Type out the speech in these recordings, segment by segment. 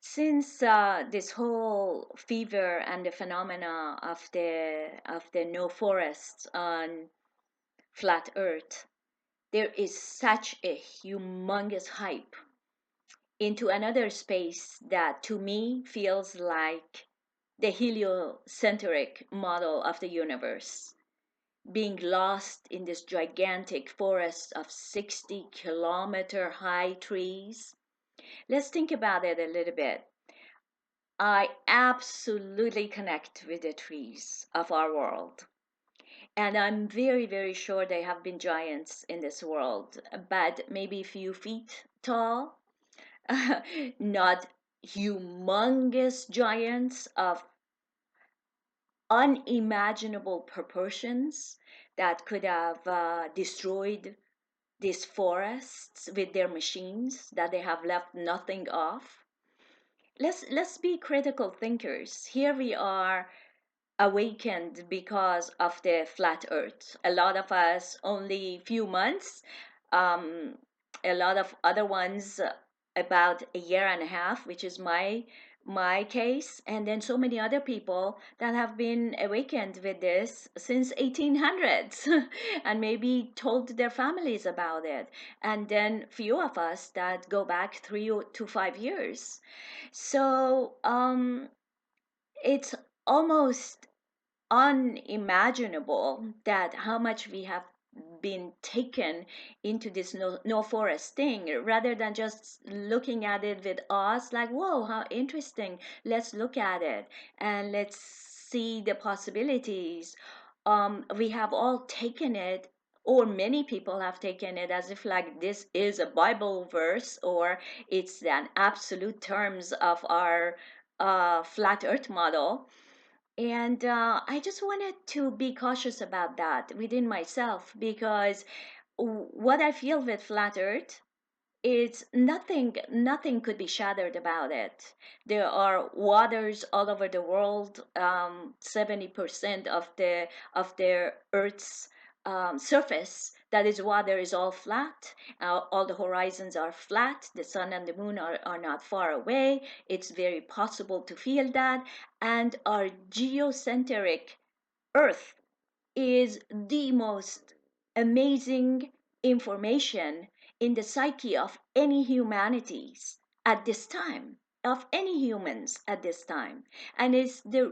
Since this whole fever and the phenomena of the no forests on flat Earth, there is such a humongous hype into another space that to me feels like the heliocentric model of the universe, being lost in this gigantic forest of 60-kilometer high trees. Let's think about it a little bit. I absolutely connect with the trees of our world. And I'm very, very sure there have been giants in this world, but maybe a few feet tall, not humongous giants of unimaginable proportions that could have destroyed these forests with their machines that they have left nothing of. Let's be critical thinkers. Here we are awakened because of the flat earth. A lot of us only few months, um, a lot of other ones about a year and a half, which is my case, and then so many other people that have been awakened with this since 1800s and maybe told their families about it, and then few of us that go back 3 to 5 years. So it's almost unimaginable that how much we have been taken into this no forest thing, rather than just looking at it with us like, whoa, how interesting, let's look at it and let's see the possibilities. We have all taken it, or many people have taken it, as if like this is a Bible verse, or it's an absolute terms of our flat earth model. And I just wanted to be cautious about that within myself, because what I feel with flat earth, it's nothing could be shattered about it. There are waters all over the world. 70% of the earth's surface, that is water, is all flat. All the horizons are flat. The sun and the moon are not far away. It's very possible to feel that. And our geocentric earth is the most amazing information in the psyche of any humanities at this time, of any humans at this time, and is the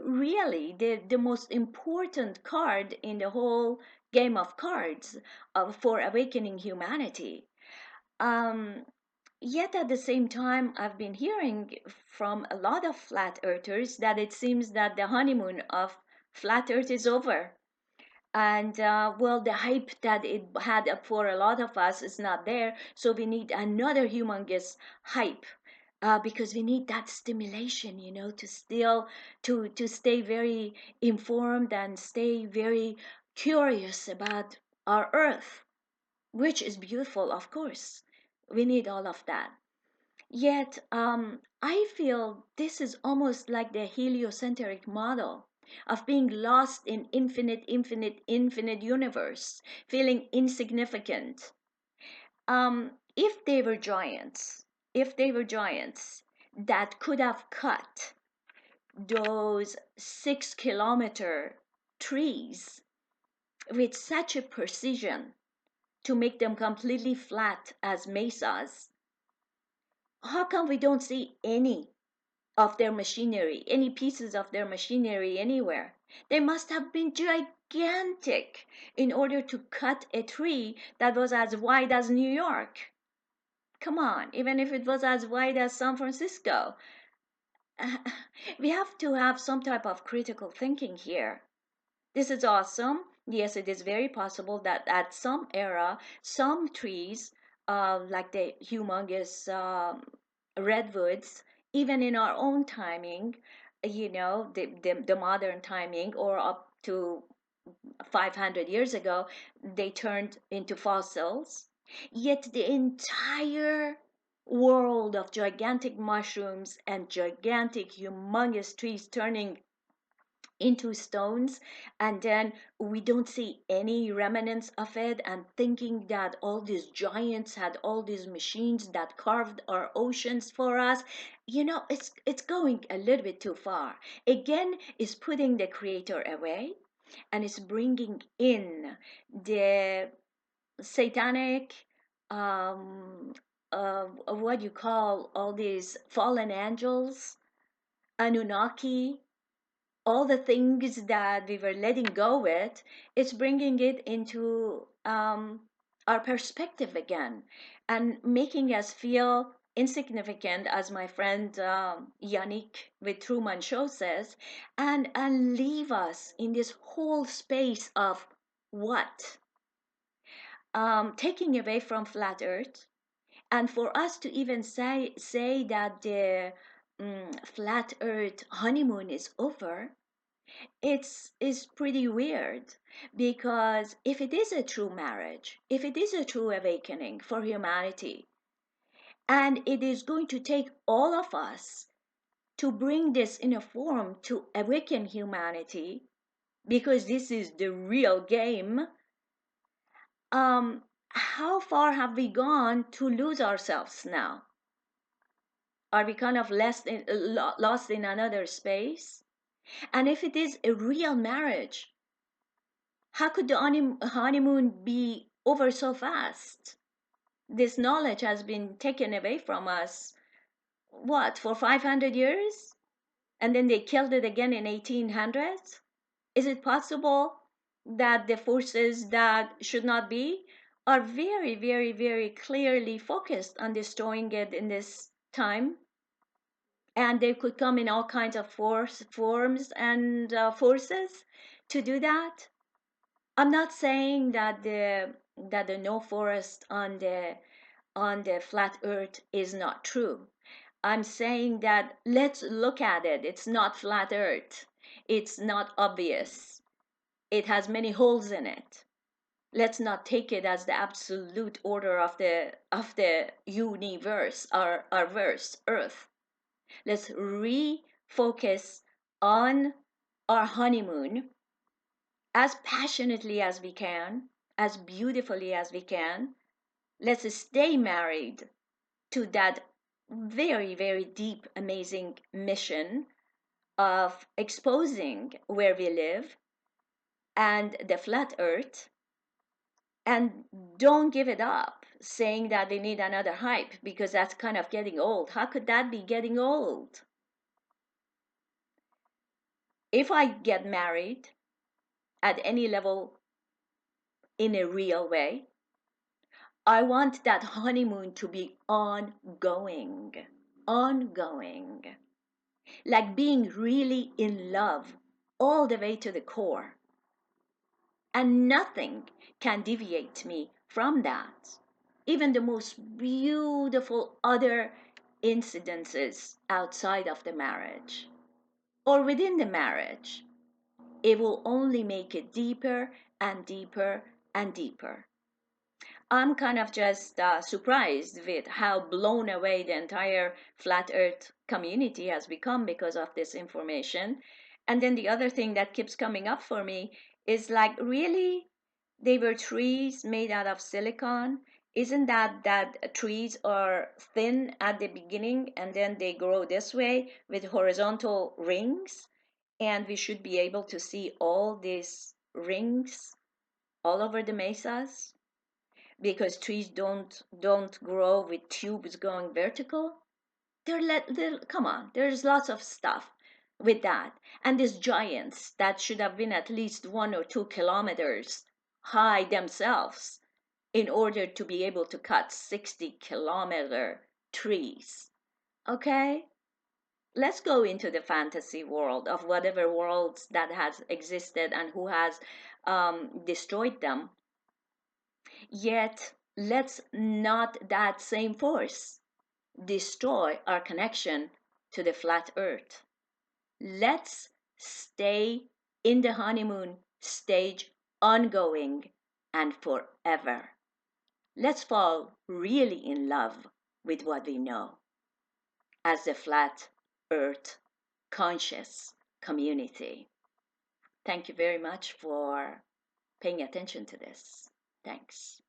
most important card in the whole game of cards for awakening humanity. um, Yet at the same time, I've been hearing from a lot of flat earthers that it seems that the honeymoon of flat earth is over. And well, the hype that it had for a lot of us is not there, so we need another humongous hype, because we need that stimulation, to still to stay very informed and stay very curious about our earth, which is beautiful, of course. We need all of that. Yet, I feel this is almost like the heliocentric model of being lost in infinite universe, feeling insignificant. If they were giants, that could have cut those 6-kilometer trees with such a precision to make them completely flat as mesas, how come we don't see any of their machinery, any pieces of their machinery anywhere? They must have been gigantic in order to cut a tree that was as wide as New York. Come on, even if it was as wide as San Francisco. We have to have some type of critical thinking here. This is awesome. Yes, it is very possible that at some era, some trees, like the humongous redwoods, even in our own timing, the modern timing, or up to 500 years ago, they turned into fossils. Yet the entire world of gigantic mushrooms and gigantic, humongous trees turning into stones, and then we don't see any remnants of it, and thinking that all these giants had all these machines that carved our oceans for us. It's going a little bit too far. Again, is putting the creator away, and it's bringing in the satanic, um what you call all these fallen angels, Anunnaki, all the things that we were letting go with. It's bringing it into our perspective again, and making us feel insignificant, as my friend Yannick with Truman Show says, and leave us in this whole space of what, taking away from flat earth. And for us to even say that the flat earth honeymoon is over, it's is pretty weird, because if it is a true marriage, if it is a true awakening for humanity, and it is going to take all of us to bring this in a form to awaken humanity, because this is the real game, how far have we gone to lose ourselves now? Are we kind of lost in another space? And if it is a real marriage, how could the honeymoon be over so fast? This knowledge has been taken away from us, what, for 500 years? And then they killed it again in 1800s? Is it possible that the forces that should not be are very, very, very clearly focused on destroying it in this time? And they could come in all kinds of forms and forces to do that. I'm not saying that the no forest on the flat earth is not true. I'm saying that let's look at it. It's not flat earth. It's not obvious. It has many holes in it. Let's not take it as the absolute order of the universe, our verse, earth. Let's refocus on our honeymoon as passionately as we can, as beautifully as we can. Let's stay married to that very, very deep, amazing mission of exposing where we live and the flat earth. And don't give it up saying that they need another hype, because that's kind of getting old. How could that be getting old? If I get married at any level in a real way, I want that honeymoon to be ongoing, ongoing, like being really in love all the way to the core. And nothing can deviate me from that. Even the most beautiful other incidences outside of the marriage or within the marriage, it will only make it deeper and deeper and deeper. I'm kind of just surprised with how blown away the entire flat earth community has become because of this information. And then the other thing that keeps coming up for me is like, really? They were trees made out of silicon? Isn't that trees are thin at the beginning and then they grow this way with horizontal rings? And we should be able to see all these rings all over the mesas, because trees don't grow with tubes going vertical. Come on, there's lots of stuff with that. And these giants that should have been at least 1 or 2 kilometers high themselves in order to be able to cut 60-kilometer trees. Okay, let's go into the fantasy world of whatever worlds that has existed and who has destroyed them. Yet, let's not that same force destroy our connection to the flat earth. Let's stay in the honeymoon stage ongoing and forever. Let's fall really in love with what we know as the flat earth conscious community. Thank you very much for paying attention to this. Thanks.